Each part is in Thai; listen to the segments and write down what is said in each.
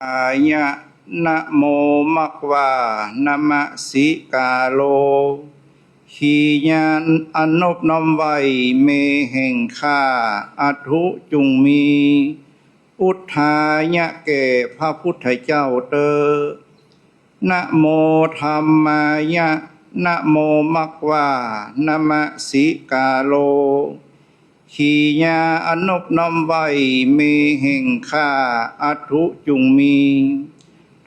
อายะนะโมมักวานะมะสิกาโลขีญาณอนบน้อมไว้เมแห่งข้าอัตุจุงมีอุทายะแก่พระพุทธเจ้าเตอนะโมธัมมายะนะโมมักวานะมะสิกาโลขีญาณอนบน้อมไว้เมแห่งข้าอัตุจุงมี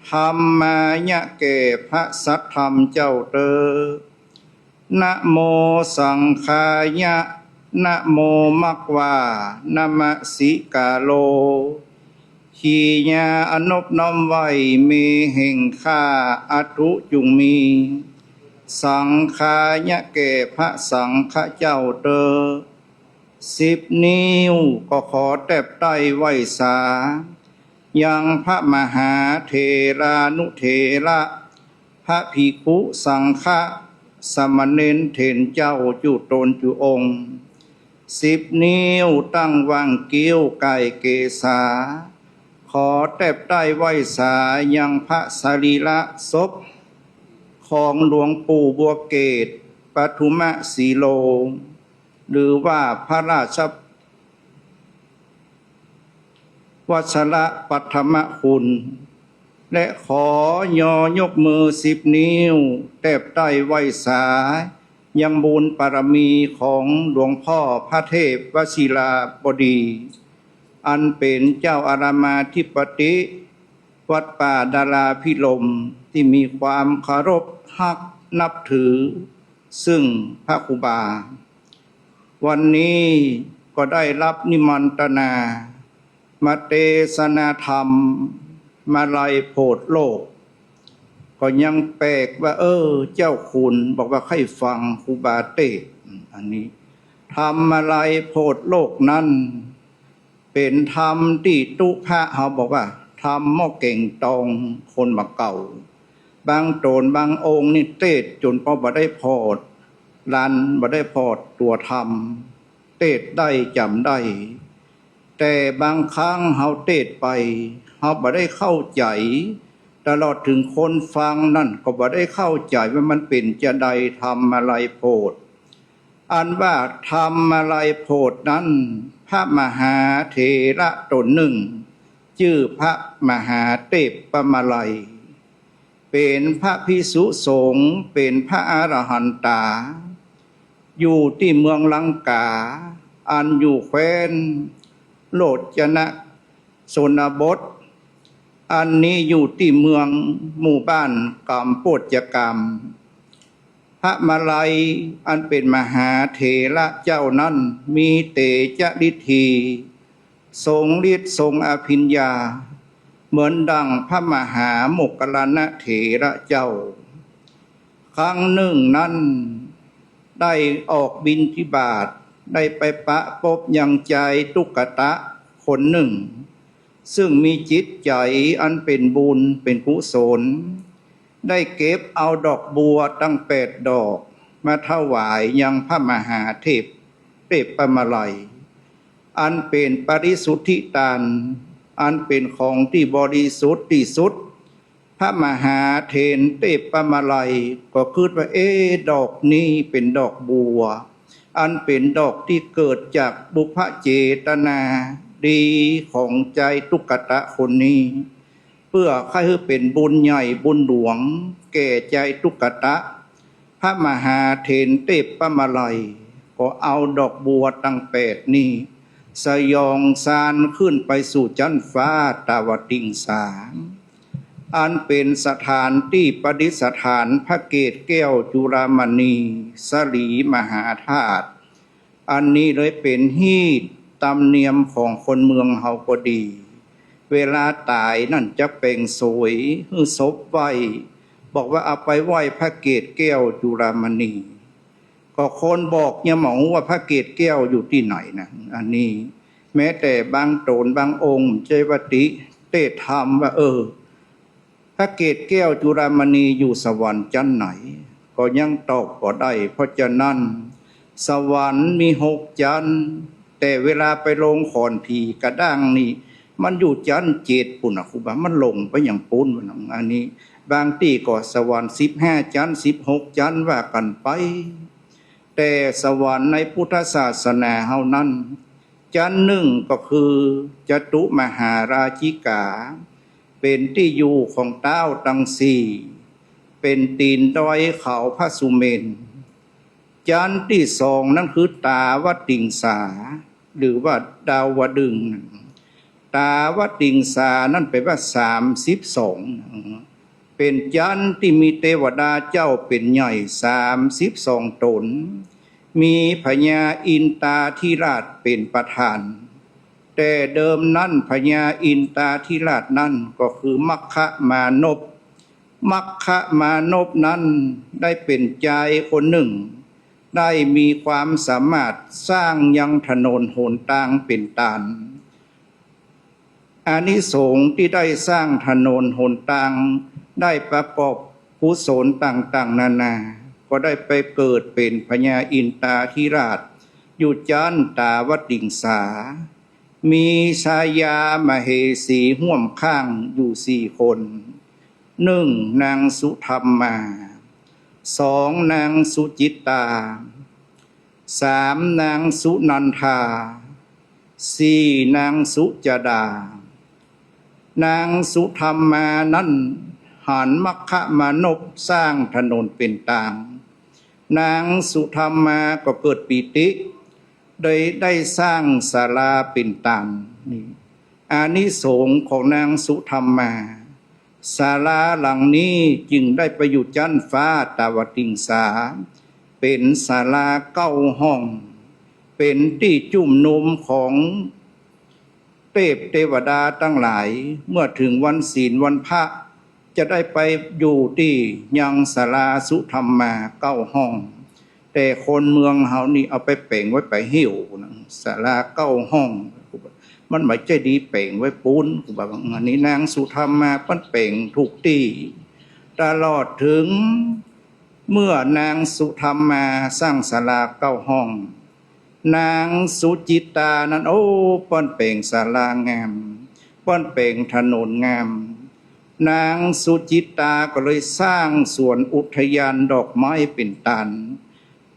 ธัมมายะแก่พระสัทธรรมเจ้าเตอนะโมสังฆายะนะโมมักวานะมะสิกาโลขีญาณอนบน้อมไว้เมแห่งข้าอัตุจุงมีสังฆายะแก่พระสังฆเจ้าเตอ10 นิ้วก็ขอแตบใต้ไหวสายังพระมหาเถรานุเถระพระภิกขุสังฆะสมณเณรเถรเจ้าจุตนจุองค์10 นิ้วตั้งวางเกี้ยวไก่เกษาขอแตบใต้ไหวสายังพระสรีระศพของหลวงปู่บัวเกศปทุมสีโลหรือว่าพระราชวชระปัทมคุณและขอยอยกมือ10 นิ้วแตบใต้ไหวสายังบุญปารมีของหลวงพ่อพระเทพวชิราบดีอันเป็นเจ้าอารามาธิปติวัดป่าดาราพิลมที่มีความเคารพฮักนับถือซึ่งพระครูบาวันนี้ก็ได้รับนิมนตนามาเทศนาธรรมมาลัยโพธิโลกก็ยังแปลกว่าเจ้าคุณบอกว่าให้ฟังครูบาเทศอันนี้ธรรมมาลัยโพธิโลกนั้นเป็นธรรมที่ตุพระเขาบอกว่าธรรมหม้อเก่งตองคนมาเก่าบางโตนบางองค์นี่เทศจนพอบ่ได้พอดลันบ่ได้พอดตัวธรรมเทศได้จำได้แต่บางครั้งเฮาเทศไปเฮาบ่ได้เข้าใจตลอดถึงคนฟังนั่นก็บ่ได้เข้าใจว่ามันเป็นจะใดธรรมอะไรโพธิอันว่าธรรมอะไรโพธินั้นพระมหาเถระตนหนึ่งชื่อพระมหาเทพปมาลัยเป็นพระภิกษุสงฆ์เป็นพระอรหันตาอยู่ที่เมืองลังกาอันอยู่แคว้นโลจนะชนบทอันนี้อยู่ที่เมืองหมู่บ้านกัมโปจกรรมพระมาลัยอันเป็นมหาเถระเจ้านั้นมีเตจฤทธีทรงฤทธิ์ทรงอภิญญาเหมือนดังพระมหาโมคคัลลานะเถระเจ้าครั้งหนึ่งนั้นได้ออกบิณฑบาตได้ไปปะพบยังใจตุกตะคนหนึ่งซึ่งมีจิตใจอันเป็นบุญเป็นกุศลได้เก็บเอาดอกบัวตั้ง8 ดอกมาถวายยังพระมหาเทพปมาลัยอันเป็นปริสุทธิทานอันเป็นของที่บริสุทธิ์ที่สุดพระมหาเถรเทพปมาลัยก็คิดว่าดอกนี้เป็นดอกบัวอันเป็นดอกที่เกิดจากบุพเจตนาดีของใจตุกตะคนนี้เพื่อให้เป็นบุญใหญ่บุญหลวงแก่ใจตุกตะพระมหาเถรเทพปมาลัยก็เอาดอกบัวตั้ง8นี้สยองซานขึ้นไปสู่ชั้นฟ้าตาวติงสาอันเป็นสถานที่ประดิษฐานพระเกศแก้วจุฬามณีสลีมหาธาตุอันนี้เลยเป็นฮีตตำเนียมของคนเมืองเฮาก็ดีเวลาตายนั่นจะเป็นสวยหือศพไว้บอกว่าเอาไปไหว้พระเกศแก้วจุฬามณีก็คนบอกเนี่ยหมอว่าพระเกศแก้วอยู่ที่ไหนนะอันนี้แม้แต่บางโตนบางองค์เจวติเตธรรมว่าพระเกศแก้วจุฬามณีอยู่สวรรค์ชั้นไหนก็ยังตอบก็ได้เพราะฉะนั้นสวรรค์มี6 ชั้นแต่เวลาไปลงขอนผีกระด้างนี่ มันอยู่จันเจ็ดปุ่นนะครูบามันลงไปอย่างปุ่นอันนี้บางที่ก็สวรรค์15 จัน16 จันว่ากันไปแต่สวรรค์ในพุทธศาสนาเฮานั้นจันหนึ่งก็คือจตุมหาราชิกาเป็นที่อยู่ของเต้าตังสีเป็นตีนดอยเขาพระสุเมนจันที่สองนั่นคือตาวติงสาหรือว่าดาวดึงตาวติงสานั่นแปลว่า32เป็นจันที่มีเทวดาเจ้าเป็นใหญ่32 ตนมีพญาอินตาธิราชเป็นประธานแต่เดิมนั้นพญาอินตาธิราชนั้นก็คือมัคคะมานพมัคคะมานพนั้นได้เป็นใจคนหนึ่งได้มีความสามารถสร้างยังถนนหนทางเป็นตานอานิสงส์ที่ได้สร้างถนนหนทางได้ประกอบกุศลต่างๆนานาก็ได้ไปเกิดเป็นพญาอินตาธิราชอยู่จันตาวติงสามีชายามเหสีห่วมข้างอยู่4 คน1นางสุธรรมา2นางสุจิตตา3นางสุนันทา4นางสุจดานางสุธรรมานั้นหันมัคคะมานพสร้างถนนเป็นตางนางสุธรรมาก็เกิดปิติโดยได้สร้างศาลาเป็นตันนี่อานิสงส์ของนางสุธรรมาศาลาหลังนี้จึงได้ไปอยู่จันฟ้าตาวติงสาเป็นศาลา9 ห้องเป็นที่จุ่มนุมของเทวดาทั้งหลายเมื่อถึงวันศีลวันพระจะได้ไปอยู่ที่ยังศาลาสุธรรมา9 ห้องแต่คนเมืองเฮานี่เอาไปเป่งไว้ไปหิ้วนะศาลา9 ห้องมันไม่ใช่ดีเป่งไว้ปูนครูบาอันนี้นางสุธรรมาปั้นเป่งถูกที่ตลอดถึงเมื่อนางสุธรรมาสร้างศาลา9 ห้องนางสุจิตตานั้นโอ้ป้อนเป่งศาลางามป้อนเป่งถนนงามนางสุจิตตาก็เลยสร้างสวนอุทยานดอกไม้เป็นตัน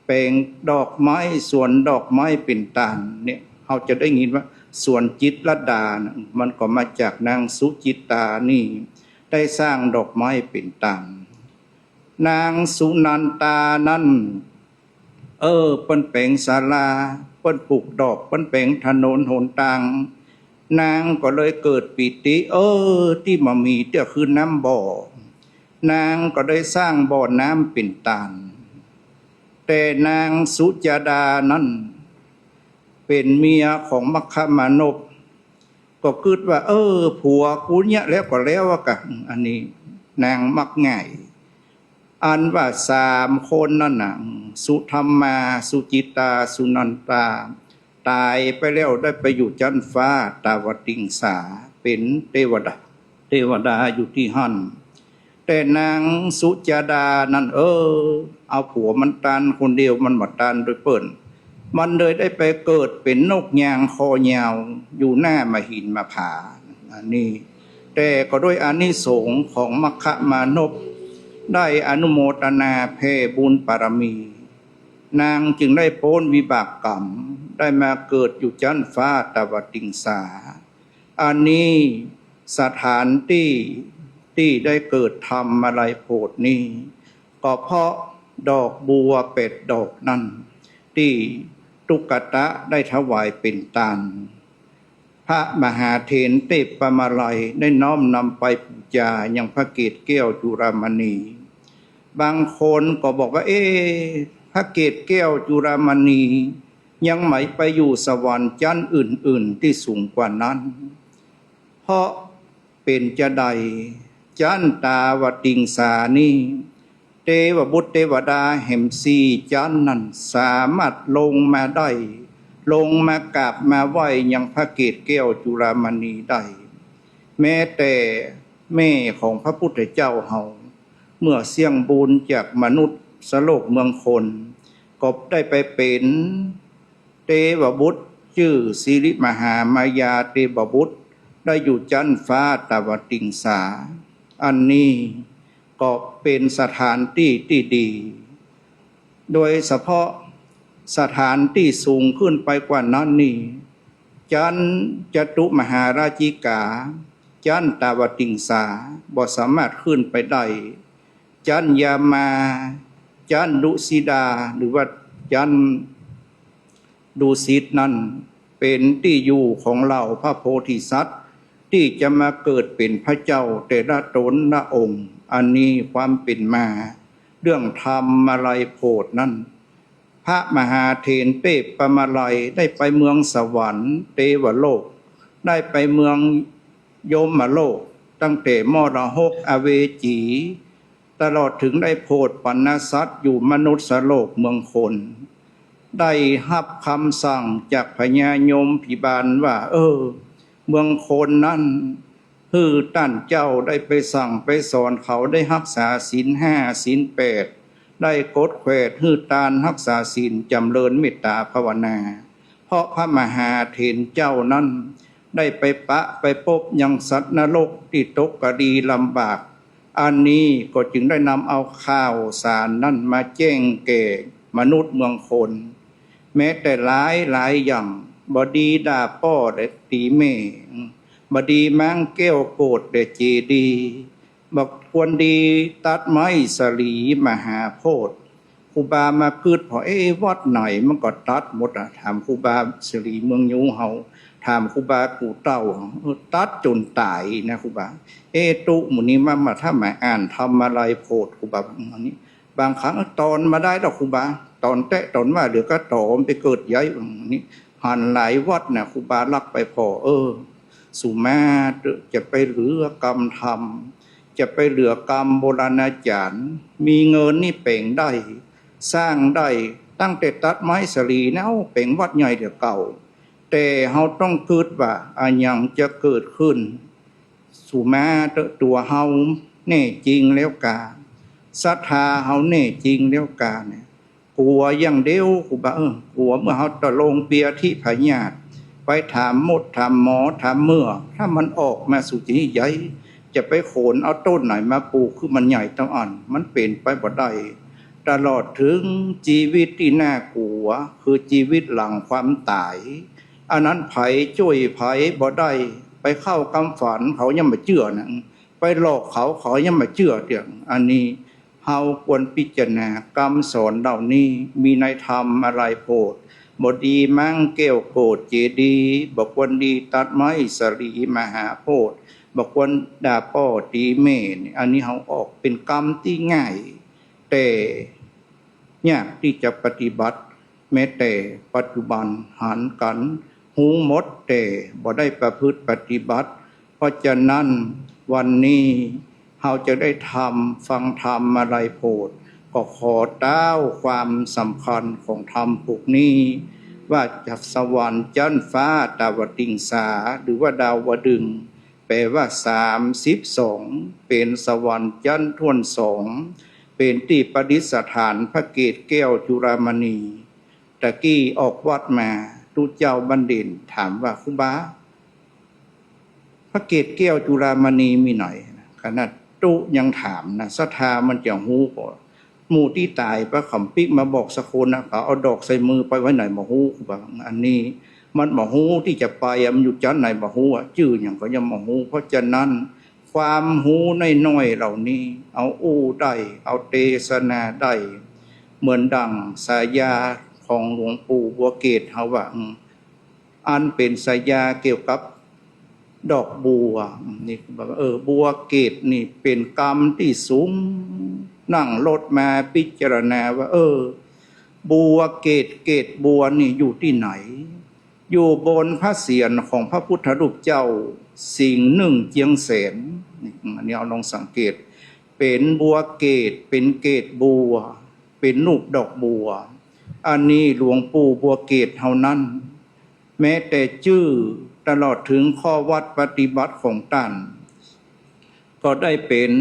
เป่งดอกไม้สวนดอกไม้เป็นตันเนี่ยเราจะได้ยินว่าสวนจิตรลดานะมันก็มาจากนางสุจิตตานี่ได้สร้างดอกไม้เป็นตันนางสุนันตานั้นเปิ้นเป่งศาลาเปิ้นปลูกดอกเปิ้นเป่งถนนหนทางนางก็เลยเกิดปิติที่มามีเตี้ยคือน้ำบ่อนางก็ได้สร้างบ่อน้ำเป็นตานแต่นางสุจดานั้นเป็นเมียของมัคคะมานพก็คิดว่าผัวกูเนี่ยแล้วก็แล้วกะอันนี้นางมักง่ายอันว่า3 คนนั่นน่ะสุธรรมาสุจิตตาสุนันตาตายไปแล้วได้ไปอยู่จันฟ้าตาวติงสาเป็นเทวดาอยู่ที่หั่นแต่นางสุจดานั้นเอาผัวมันตานคนเดียวมันบ่ตานโดยเปิ้นมันเลยได้ไปเกิดเป็นนกยางคอยาวอยู่หน้ามหินมาผาอันนี้แต่ก็ด้วยอานิสงส์ของมัคคะมานพได้อนุโมทนาแผ่บุญบารมีนางจึงได้พ้นวิบากกรรมได้มาเกิดอยู่จันฟ้าตาวติงสาอันนี้สถานที่ได้เกิดธรรมอะไรโพดนี้ก็เพราะดอกบัว8 ดอกนั้นที่ตุกตะได้ถวายเป็นทานพระมหาเถรเทพมาลัยได้น้อมนำไปบูชายังพระเกศแก้วจุฬามณีบางคนก็บอกว่าพระเกศแก้วจุฬามณียังไหมไปอยู่สวรรค์ชั้นอื่นๆที่สูงกว่านั้นเพราะเป็นจะใดจันตาวติงสานี้เทวบุตรเทวดาแห่ง4 จันนั้นสามารถลงมาได้ลงมากราบมาไหว้ยังพระเกศแก้วจุฬามณีได้แม้แต่แม่ของพระพุทธเจ้าเฮาเมื่อเสี่ยงบุญจากมนุษย์สโลกเมืองคนก็ได้ไปเป็นเทวบุตรชื่อสิริมหามายาเทวบุตร ได้อยู่จันฟ้าตะวันติงสาอันนี้ก็เป็นสถานที่ที่ดี โดยเฉพาะสถานที่สูงขึ้นไปกว่านั้นนี่จันจตุมหาราชิกาจันตาวติงสาบ่สามารถขึ้นไปได้จันยามาจันดุสิดาหรือว่าจันดุสิตนั้นเป็นที่อยู่ของเราพระโพธิสัตว์ที่จะมาเกิดเป็นพระเจ้าแต่ละตนละองค์อันนี้ความเป็นมาเรื่องธรรมอะไรโพดนั้นพระมหาเถรเปปปมาลัยได้ไปเมืองสวรรค์เทวโลกได้ไปเมืองโยมโลกตั้งแต่มรหกอเวจีตลอดถึงได้โพดปัณณสัตว์อยู่มนุษย์โลกเมืองคนได้รับคำสั่งจากพญายมพิบาลว่าเมืองคนนั้นท่านเจ้าได้ไปสั่งไปสอนเขาได้รักษาศีลห้าศีลแปดได้กดแขวดตานรักษาศีลจำเริญเมตตาภาวนาเพราะพระมหาเถรเจ้านั้นได้ไปไปพบยังสัตว์นรกที่ตกกดีลำบากอันนี้ก็จึงได้นำเอาข้าวสารนั้นมาแจ้งแก่มนุษย์เมืองคนแม้แต่หลายอย่างบดีด่าป้อได้ตีเมบดีมังแก้วโกดได้เจดีบอกควรดีตัดไม้สลีมหาโพธิ์ครูบามาคืดพอวัดไหนมันก็ตัดหมดถามครูบาสลีเมืองยูเฮาถามครูบากูเต้าตัดจนตายนะครูบาตุหมุนี้มาถ้ามาอ่านทำอะไรโพธิ์ครูบาอันนี้บางครั้งตอนมาได้ดอกครูบาตอนแตะตอนว่าเหลือก็ตอมไปเกิดย้ายอันนี้หันหลายวัดเนี่ยครูบาลักไปพอสุมาจะไปเหลือกรรมธรรมจะไปเหลือกรรมโบราณอาจารย์มีเงินนี่เป่งได้สร้างได้ตั้งแต่ตัดไม้สลีเนาเป่งวัดใหญ่เดี๋ยวเก่าแต่เฮาต้องคิดว่าอันยังจะเกิดขึ้นสุมาตัวเฮาแน่จริงแล้วกาศรัทธาเฮาแน่จริงแล้วกาเนี่ยกลัวอย่างเดียวกูบอกกลัวเมื่อเฮาตะลงเปียที่พญาตไปถามมดถามหมอถามเมื่อถ้ามันออกมาสุจิใหญ่จะไปโขนเอาต้นไหนมาปลูกคือมันใหญ่ต้องอ่อนมันเป็นไปบ่ได้ตลอดถึงชีวิตที่น่ากลัวคือชีวิตหลังความตายอันนั้นไผช่วยไผบ่ได้ไปเข้ากำฝันเขายังไม่เชื่อนะไปหลอกเขายังไม่เชื่อเดียวอันนี้เฮาควรพิจารณากรรมสอนเหล่านี้มีในธรรมอะไรโพดบดีมั่งแก้วโกดเจดีบอกควรดีตัดไม้สลีมหาโพธิ์บอกควรด่าป้อตีเมนอันนี้เฮาออกเป็นกรรมที่ง่ายแต่ยากที่จะปฏิบัติแม้แต่ปัจจุบันหันกันหูหมดแต่บ่ได้ประพฤติปฏิบัติเพราะฉะนั้นวันนี้เราจะได้ทำฟังธรรมอะไรโพดก็ขอเต้าความสำคัญของธรรมพวกนี้ว่าจากสวรรค์จันฟ้าดาวดึงสาหรือว่าดาวดึงแปลว่า32เป็นสวรรค์จันทร์ท่วนสองเป็นที่ประดิษฐานพระเกศแก้วจุฬามณีตะกี้ออกวัดมาทุเจ้าบัณฑิตถามว่าครูบาพระเกศแก้วจุฬามณีมีหน่อยขนาดตุยังถามนะศรัทธามันจะหูก่อหมู่ที่ตายพระขำปิกมาบอกสักคนนะเขาเอาดอกใส่มือไปไว้ไหนมาหูบางอันนี้มันมาหูที่จะไปมันอยู่จันไหนมาหูชื่ออย่างก็ยังมาหูเพราะฉะนั้นความหูน้อยๆเหล่านี้เอาอู้ได้เอาเทศนาได้เหมือนดังสายาของหลวงปู่บัวเกศเขาว่าอันเป็นสายาเกี่ยวกับดอกบัวนี่บอกบัวเกศนี่เป็นกรรมที่สูงนั่งรถมาพิจารณาว่าบัวเกศบัวนี่อยู่ที่ไหนอยู่บนพระเศียรของพระพุทธรูปเจ้าสิ่งหนึ่งเจียงแสนอันนี้เอาลองสังเกตเป็นบัวเกศเป็นเกศบัวเป็นรูปดอกบัวอันนี้หลวงปู่บัวเกศเท่านั้นแม้แต่ชื่อตลอดถึงข้อวัดปฏิบัติของท่านก็ได้เป็น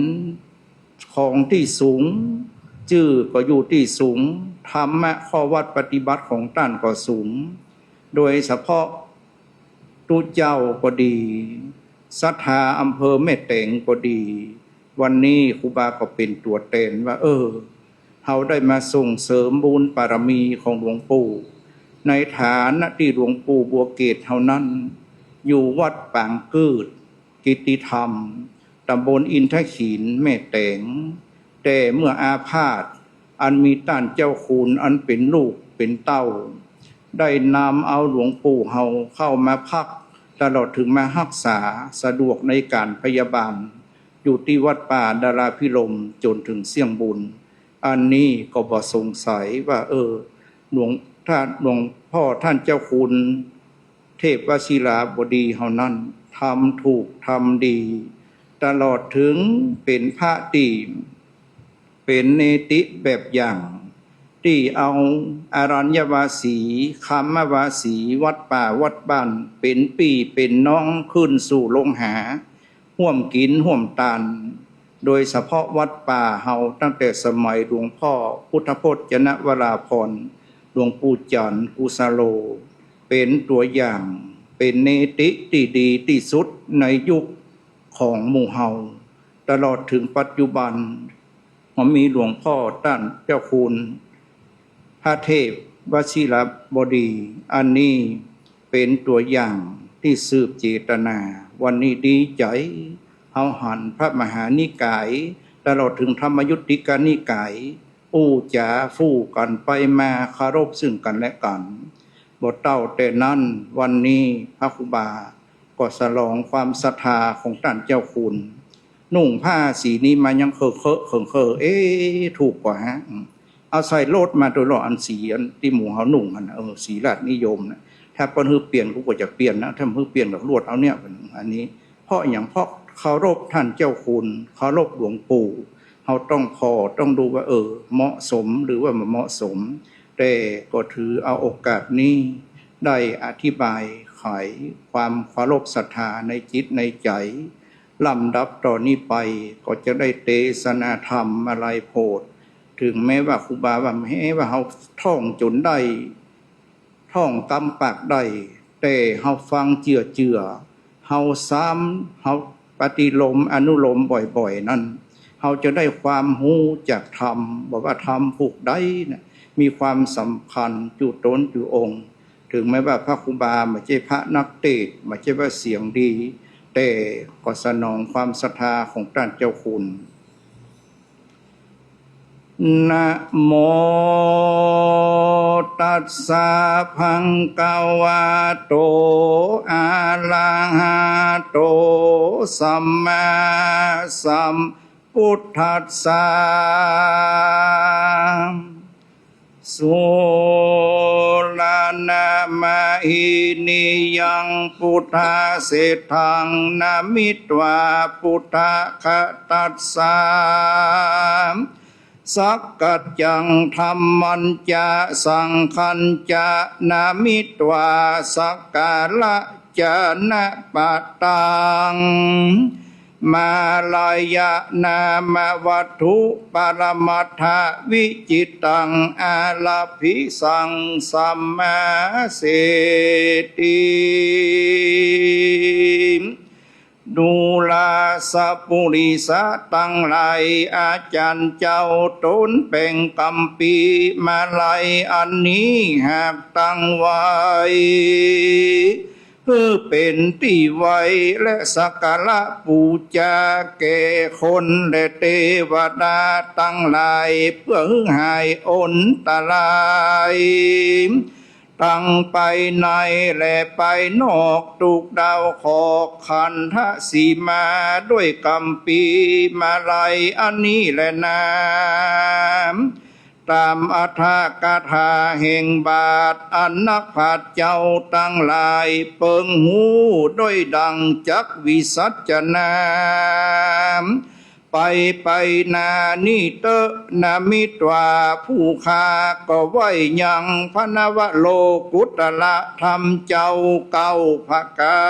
ของที่สูงชื่อก็อยู่ที่สูงธรรมะข้อวัดปฏิบัติของท่านก็สูงโดยเฉพาะตุเจ้าก็ดี ศรัทธาอำเภอแม่แตงก็ดีวันนี้ครูบาก็เป็นตัวแทนว่าเราได้มาส่งเสริมบุญบารมีของหลวงปู่ในฐานะที่หลวงปู่บัวเกศเท่านั้นอยู่วัดปางกืดกิตติธรรมตำบลอินทขีนแม่แตงแต่เมื่ออาพาธอันมีต้านเจ้าคุณอันเป็นลูกเป็นเต้าได้นำเอาหลวงปู่เฮาเข้ามาพักตลอดถึงมารักษาสะดวกในการพยาบาลอยู่ที่วัดป่าดาราพิรมจนถึงเสี่ยงบุญอันนี้ก็บ่สงสัยว่าหลวงพ่อท่านเจ้าคุณเทพวชิราบดีเฮานั้นทำถูกทำดีตลอดถึงเป็นพระที่เป็นเนติแบบอย่างที่เอาอารัญญวาสีคัมมวาสีวัดป่าวัดบ้านเป็นปี่เป็นน้องขึ้นสู่ลงหาห่วมกินห่วมตานโดยเฉพาะวัดป่าเฮาตั้งแต่สมัยหลวงพ่อพุทธพจนวราพรหลวงปู่จันทร์กุสโลเป็นตัวอย่างเป็นเนติที่ดีที่สุดในยุคของหมู่เฮาตลอดถึงปัจจุบันมีหลวงพ่อท่านเจ้าคุณพระเทพวชิรบดีอันนี้เป็นตัวอย่างที่สืบเจตนาวันนี้ดีใจเอาหันพระมหานิกายตลอดถึงธรรมยุติกานิกายอู้จ๋าฟู่กันไปมาเคารพซึ่งกันและกันบ่เต้าแต่นั้นวันนี้พระครูบาก็ฉลองความศรัทธาของท่านเจ้าคุณนุ่งผ้าสีนี้มายังเคอะถูกกว่าฮะเอาใส่โลดมาโดยรออันสีอันที่หมู่เฮานุ่งกันสีราชนิยมนะถ้าเปิ้นฮือเปลี่ยนก็จะเปลี่ยนนะถ้าฮือเปลี่ยนกับลวดเอาเนี่ยอันนี้เพราะอย่างเพราะเคารพท่านเจ้าคุณเคารพหลวงปู่เฮาต้องดูว่าเหมาะสมหรือว่าไม่เหมาะสมแต่ก็ถือเอาโอกาสนี้ได้อธิบายไขความเคารพศรัทธาในจิตในใจลำดับต่อนนี้ไปก็จะได้เทศนาธรรมอะไรโพดถึงแม้ว่าครูบาว่าว่าเฮาท่องจนได้ท่องกำปากได้แต่เฮาฟังเจือเฮาซ้ำเฮาปฏิโลมอนุโลมบ่อยๆนั้นเฮาจะได้ความรู้จากธรรมบอกว่าธรรมผูกได้นะมีความสำคัญจุตนจุองค์ถึงแม้ว่าพระครูบาไม่ใช่พระนักเทศน์ไม่ใช่ว่าเสียงดีแต่ก็สนองความศรัทธาของท่านเจ้าคุณนะโมตัสสะภะคะวะโตอะระหะโตสัมมาสัมพุทธัสสะสุรานะมะหินิยังพุทธาเสถังนามิตวาพุทธคะตัสสะสักกัจจังธัมมัญจะสังขัญจะนามิตวาสักกาละจะนะปะตังมาลายะนามวัตถุปรมัตถวิจิตังอาลาภิสังสัมมาเสติดูลาสัพปุริสะตั้งหลายอาจารย์เจ้าตนแป่งกัมปีมาลัยอันนี้หากตั้งไว้เพื่อเป็นที่ไว้และสักการะบูชาแก่คนและเทวดาตั้งหลายเพื่อหายอนตรายตั้งไปในและไปนอกทุกดาวขอขันธสีมาด้วยกัมปีมาลัยอันนี้แหละนามตามอัฏฐกถาแห่งบาทอันนักปราชญ์เจ้าตั้งหลายเปิงหูด้วยดังจักวิสัชนามไปนานิเตนามิตวาผู้ค้าก็ไว้ยังพระนวโลกุตละธรรมเจ้าเก่าภกา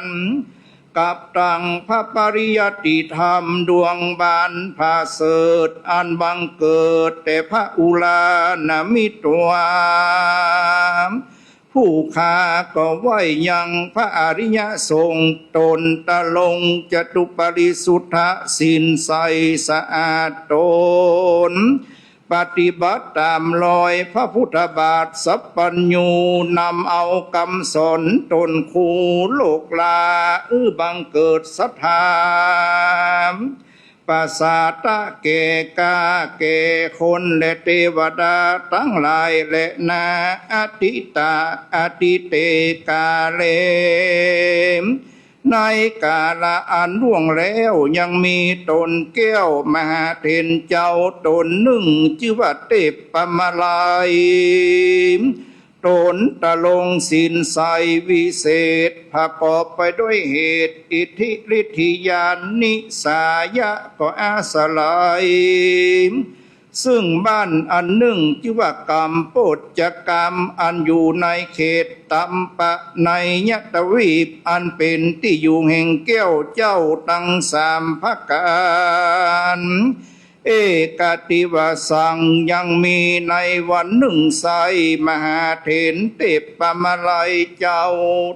รกับตังพระปริยติธรรมดวงบานผาเสดอันบังเกิดแต่พระอุลานามิตวาผ ผู้ขาก็ไหวยังพระอริยสงฆ์ตนตะลงจตุปริสุทธสินใสสะอาดตนปฏิบัติตามรอยพระพุทธบาทสัพพัญญูนำเอาคำสอนตนคูโลกลาบังเกิดศรัทธาปัสสาตะเกกาเกคนและเทวดาทั้งหลายและนาอติตาอติเตกาเลในกาละอันล่วงแล้วยังมีตนแก้วมหาเถรเจ้าตนหนึ่งชื่อว่าเทพปมาลัยตนตะลงสินใสวิเศษประกอบไปด้วยเหตุอิทธิฤทธิญาณนิสายะก็อาสลัยซึ่งบ้านอันหนึ่งชื่อว่ากรรมโปจจกรรมอันอยู่ในเขตตัมปะในยตวีปอันเป็นที่อยู่แห่งแก้วเจ้าตั้งสามพระการเอกติวสังยังมีในวันหนึ่งไสมหาเถรเทพปมาลัยเจ้า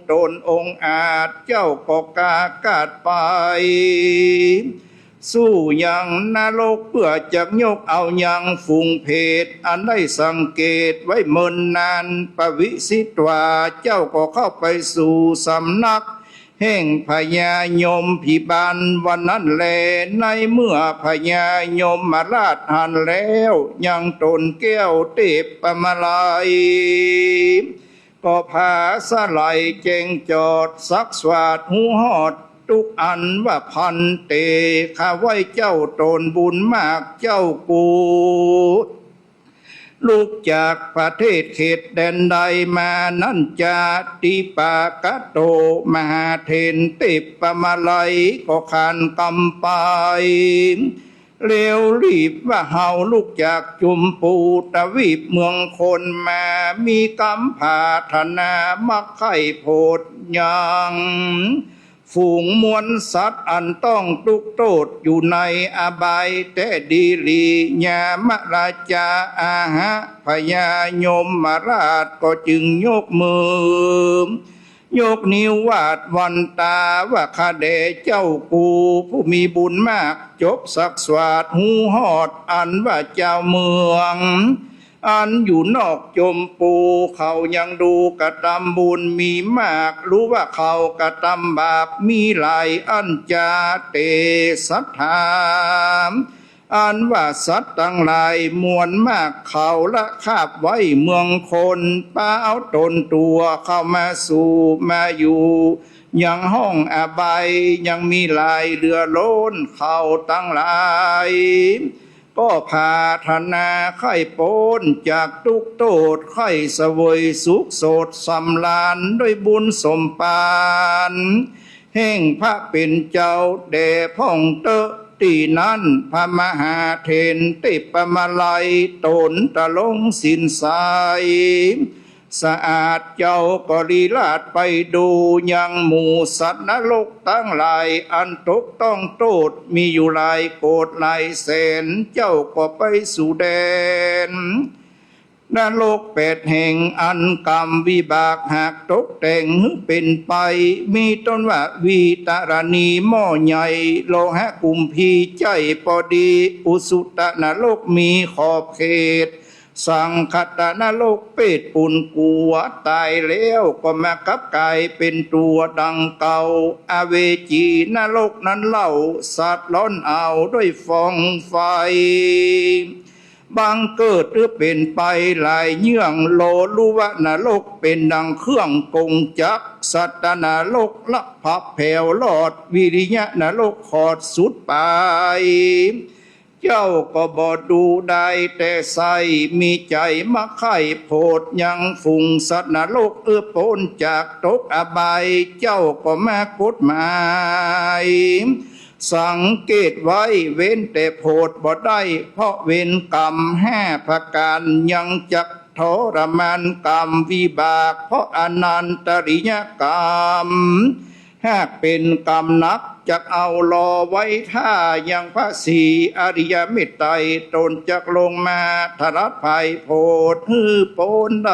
ตนองค์อาจเจ้าก็กากาดไปสู้ยังนรกเพื่อจะยกเอายังฝูงเพศอันได้สังเกตไว้เมินนานปวิสิตวาเจ้าก็เข้าไปสู่สำนักแห่งพญายมพิบาลวันนั้นแลในเมื่อพญายมมาราชหันแล้วยังตนแก้วเทพปมาลัยก็พาสไลเจงจอดซักสวาดหูหอดทุกอันว่าพันเตข้าไว้เจ้าตนบุญมากเจ้ากูลูกจากประเทศเขตแดนใดมานั่นจาติปากะโตมหาเถรเทพปมาลัยก็ขานกำไปเร็วรีบว่าเฮาลูกจากจุมปูตะวีปเมืองคนมามีกำผาธนามักไข่โพดยังฝูงมวลสัตว์อันต้องทุกโทษอยู่ในอบายแต่ดีลีญามราชาอาหะพญายมมาราชก็จึงยกมือยกนิ้ววาดวันตาว่าข้าแด่เจ้ากูผู้มีบุญมากจบศักดิ์สวาดหูหอดอันว่าเจ้าเมืองอันอยู่นอกจมปูเขายังดูกระทำบุญมีมากรู้ว่าเขากระทำบาปมีหลายอันจาเตสัทธาอันว่าสัตว์ทั้งหลายมวลมากเขาละคาบไว้เมืองคนป้าเอาตนตัวเข้ามาสู่มาอยู่ยังห้องอบายยังมีหลายเรือโล้นเขาทั้งหลายก็พาธนาไข่โปนจากทุกโทษไข่เสวยสุขโสดสำลานด้วยบุญสมปานแห่งพระเป็นเจ้าแด่พ่องเตอะที่นั้นพระมหาเถรเทพปมาลัยตนตะลงสินใสสะอาดเจ้าก็ลีลาดไปดูยังหมู่สัตว์นรกทั้งหลายอันตกต้องโทษมีอยู่หลายโกฏหลายแสนเจ้าก็ไปสู่แดนนรกแปดแห่งอันกรรมวิบากหากตกแต่งเป็นไปมีต้นว่าวีตรณีหม้อใหญ่โลหะกุมพีใจพอดีอุสุตนรกมีขอบเขตสังคตนรกเป็ดปุ่นกัวตายแล้วก็มากับกายเป็นตัวดังเก่าอเวจีนรกนั้นเล่าสัตว์ล้นเอาด้วยฟองไฟบางเกิดหรือเป็นไปหลายเยื่องโลลุวะนรกเป็นดังเครื่องกงจักสัตตนรกละพับแผ่วลอดวิริยะนรกขอดสุดไปเจ้าก็บ่ดูได้แต่ใสมีใจมาไข่โพดยังฝุ่งสัตว์นรกพ้นจากตกอบายเจ้าก็มากฎหมายสังเกตไว้เว้นแต่โพดบ่ได้เพราะเว้นกรรม5ประการยังจักทรมานกรรมวิบากเพราะอนันตริยกรรมหากเป็นกรรมนักจักเอารอไว้ท่ายังพระสีอริยเมตไตรตนจักลงมาทรัพภัยโพดโปนใด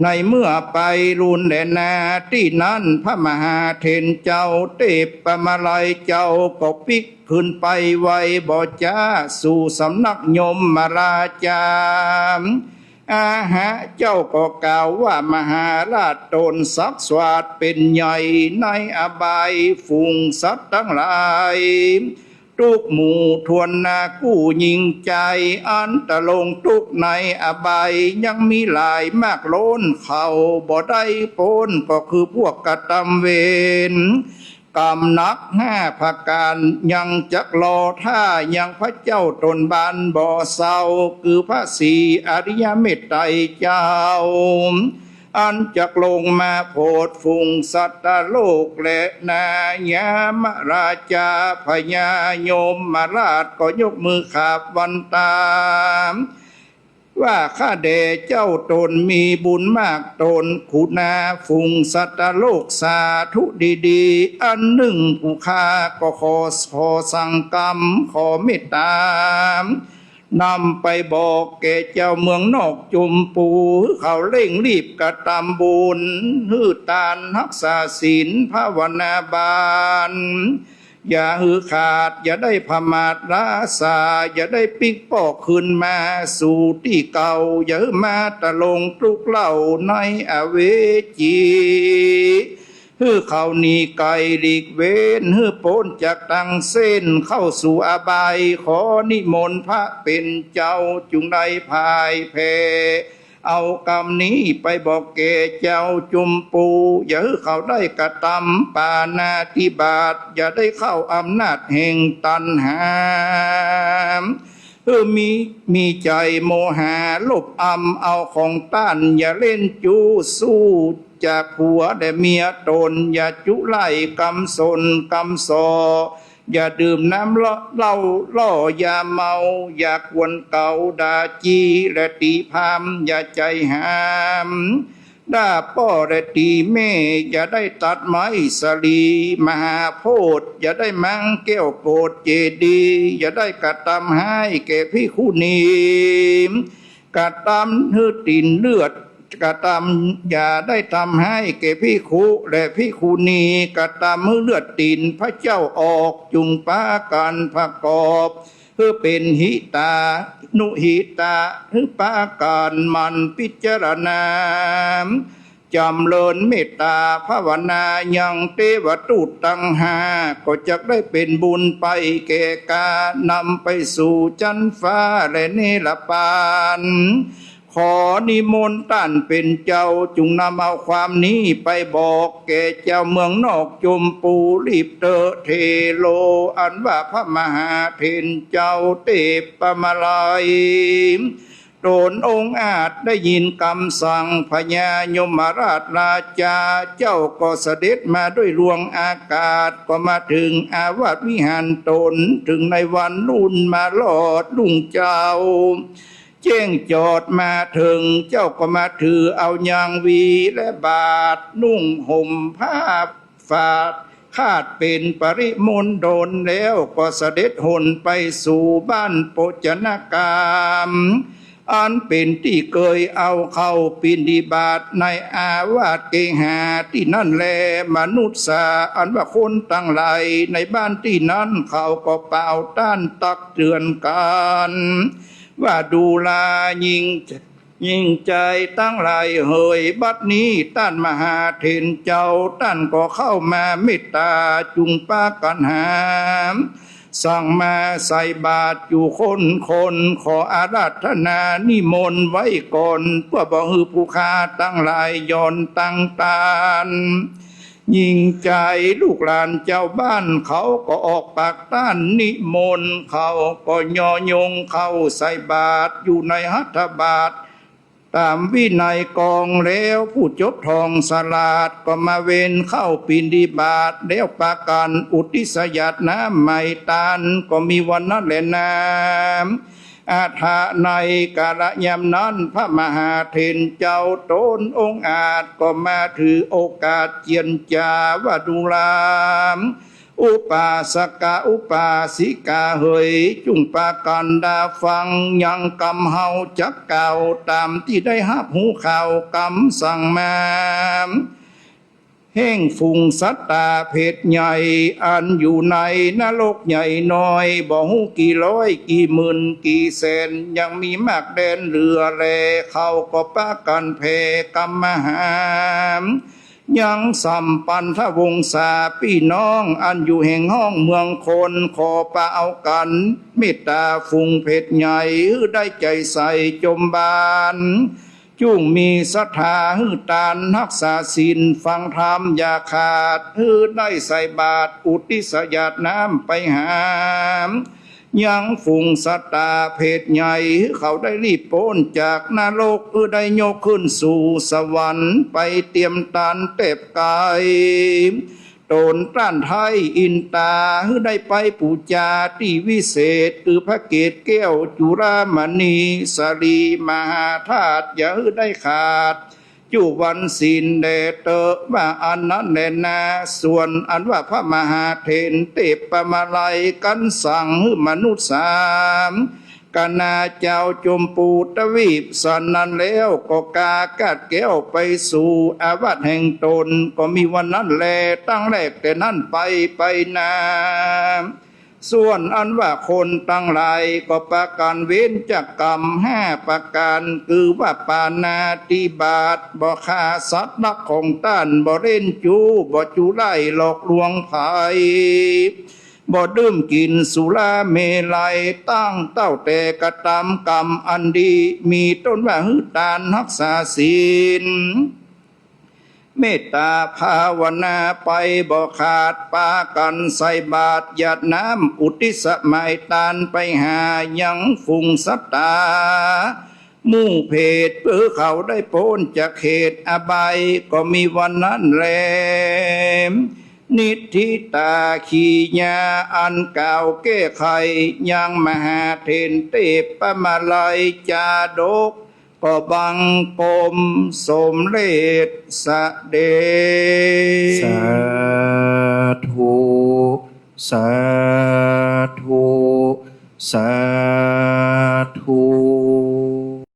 ในเมื่อไปรุนแดนนาที่นั้นพระมหาเถรเจ้าเทพปมาลัยเจ้าก็ปิกขึ้นไปไว้บ่จ้าสู่สำนักยมมาราชาอาหะเจ้าก็กล่าวว่ามหาราชตนศักดิ์สวาสเป็นใหญ่ในอบายฝูงสัตว์ทั้งหลายทุกหมู่ทวนนากู้ยิงใจอันตะลงทุกในอบายยังมีหลายมากล้นเขาบ่ได้ปนก็คือพวกกตัมเวรกรรมนัก5 ประการยังจักรอท่ายังพระเจ้าตนบานบ่อเศร้าคือพระศรีอริยเมตไตรเจ้าอันจักลงมาโพดฟุงสัตตโลกและนายามราชาพญายมมาราชก็ยกมือขาบวันตามว่าข้าแด่เจ้าตนมีบุญมากตนคุณาฟุงสัตตโลกสาธุดีๆอันหนึ่งผู้ข้าก็ขอสั่งกรรมขอเมตตานำไปบอกแก่เจ้าเมืองนอกจุมปูเขาเร่งรีบกระทำบุญฮือตานรักษาศีลภาวนาบานอย่าหือขาดอย่าได้พมาทราสาอย่าได้ปิกปอกขึ้นมาสู่ที่เก่าอย่ามาตะลงทุกเล่าในอเวจีฮือเขานีไกลหลีกเว้นฮือพ้นจากตังเส้นเข้าสู่อบายขอนิมนต์พระเป็นเจ้าจุงได้พายแพเอากรรมนี้ไปบอกแก่เจ้าจุมปูอย่าให้เขาได้กระทำปานาติบาตอย่าได้เข้าอำนาจแห่งตัณหามีใจโมหะลบเอาของต้านอย่าเล่นจู้สู้จากผัวและเมียตนอย่าจุไล่กำสนกำซออย่าดื่มน้ำเหล้าล่ออย่าเมาอย่ากวนเก่าด่าจีและตีพามอย่าใจหามด่าพ่อและตีแม่อย่าได้ตัดไม้สลีมหาโพธิ์อย่าได้มังแก้วโกดเจดีอย่าได้กระทำให้แก่พี่คู่นีกระทำหืดตินเลือดกระทำอย่าได้ทำให้แก่พี่คูและพี่คูนีกระทำมือเลือดตินพระเจ้าออกจุงปากันประกอบเพื่อเป็นหิตานุหิตาหรือปาการมันพิจารณาจำเริญเมตตาภาวนายังเทวทูตตั้งห้าก็จะได้เป็นบุญไปแก่กานำไปสู่จันฟ้าและเนรปานขอนิมนต์ท่านเป็นเจ้าจุงนำเอาความนี้ไปบอกแก่เจ้าเมืองนอกจมปูรีบเตอเทโลอันว่าพระมหาเถรเจ้าเทพปมาลัยโดนองค์อาจได้ยินคำสั่งพญายมราชราชาเจ้าก็เสด็จมาด้วยลวงอากาศก็มาถึงอาวาสวิหารตนถึงในวันรุ่นมาลอดลุงเจ้าเจ้งจอดมาถึงเจ้าก็มาถือเอายางวีและบาทนุ่งห่มผ้าฝาดคาดเป็นปริมณฑลแล้วก็เสด็จหนไปสู่บ้านโภชนกามอันเป็นที่เคยเอาเข้าปิณฑบาตในอาวาสเกหาที่นั่นแลมนุษย์สาอันว่าคนตั้งหลายในบ้านที่นั้นเขาก็เป่าต้านตักเตือนกันว่าดูลายิ่งใจตั้งหลายเฮยบัดนี้ท่านมหาเถรเจ้าท่านก็เข้ามาเมตตาจุงปากันหามสั่งมาใส่บาตรอยู่คนขออาราธนานิมนต์ไว้ก่อนเพื่อบ่ฮือผู้ค้าตั้งหลายย้อนตั้งตานยิ่งใจลูกหลานเจ้าบ้านเขาก็ออกปากต้านนิมนต์เขาก็ย่อยงเข้าใส่บาตรอยู่ในหัตถบาตรตามวินัยกองแล้วผู้จบทองสลาดก็มาเวนเข้าปิณฑบาตแล้วปากันอุทิศญาติน้ำไม่ตานก็มีวันนั้นแหละน้ำอาถาในกาลยามนั้นพระมหาเถรเจ้าตนองค์อาจก็มาถือโอกาสเจียนจาว่าดูลาม อุปาสกาอุปาสิกาเฮยจุงปากันดาฟังยังกำเฮาจักเก่าตามที่ได้หับหูข่าวกำสั่งมาแห่งฟุงสัตตาเพศใหญ่อันอยู่ในนรกใหญ่น้อยบ่หูกี่ร้อยกี่หมื่นกี่แสนยังมีมากแดนเรือแลเขาก็ปากันเพกรรมหามยังสัมปันทวงศาพี่น้องอันอยู่แห่งห้องเมืองคนขอปาเอากันเมตตาฟุงเพศใหญ่ได้ใจใส่จมบานจุ่งมีศรัทธาฮือตานรักษาศีลฟังธรรมอย่าขาดฮือได้ใส่บาตรอุทิศญาติน้ำไปหามยังฝุ่งสัตตาเพศใหญ่เขาได้รีบพ้นจากนรกได้ยกขึ้นสู่สวรรค์ไปเตรียมตานเต็บกายโตนต้านไทยอินตาได้ไปปูจาที่วิเศษพระเกศแก้วจุรามณีสรีมหาธาตุอย่าได้ขาดจุวันศีลเดเตว่าอันนั้นแน่นาส่วนอันว่าพระมหาเถรเตปมาลัยกันสั่งมนุษย์สามกนาเจ้าจมปูตวีปสันนั้นแล้วก็กากาดแก้วไปสู่อาวาสแห่งตนก็มีวันนั้นแลตั้งแรกแต่นั้นไปนาส่วนอันว่าคนตั้งหลายก็ประการเว้นจากกรรม5ประการคือว่าปานาติบาตบ่ฆ่าสัตว์รักของต้านบ่เล่นจูบ่จูไล่หลอกลวงภัยบ่ดื่มกินสุราเมลัยตั้งเต้าแต่กระทำกรรมอันดีมีต้นว่าหือตานรักษาศีลเมตตาภาวนาไปบ่ขาดปากันใส่บาตรหยาดน้ำอุทิศไมตานไปหายังฟุงสัตตามู่เพศเพื่อเขาได้พ้นจากเขตอบายก็มีวันนั้นแลนิธิตาขีญาอันเก่าแก้ไขยังมหาเทนเตปมาลัยจาดกก็บังปมสมเลศสะเดสาธุสาธุสาธุ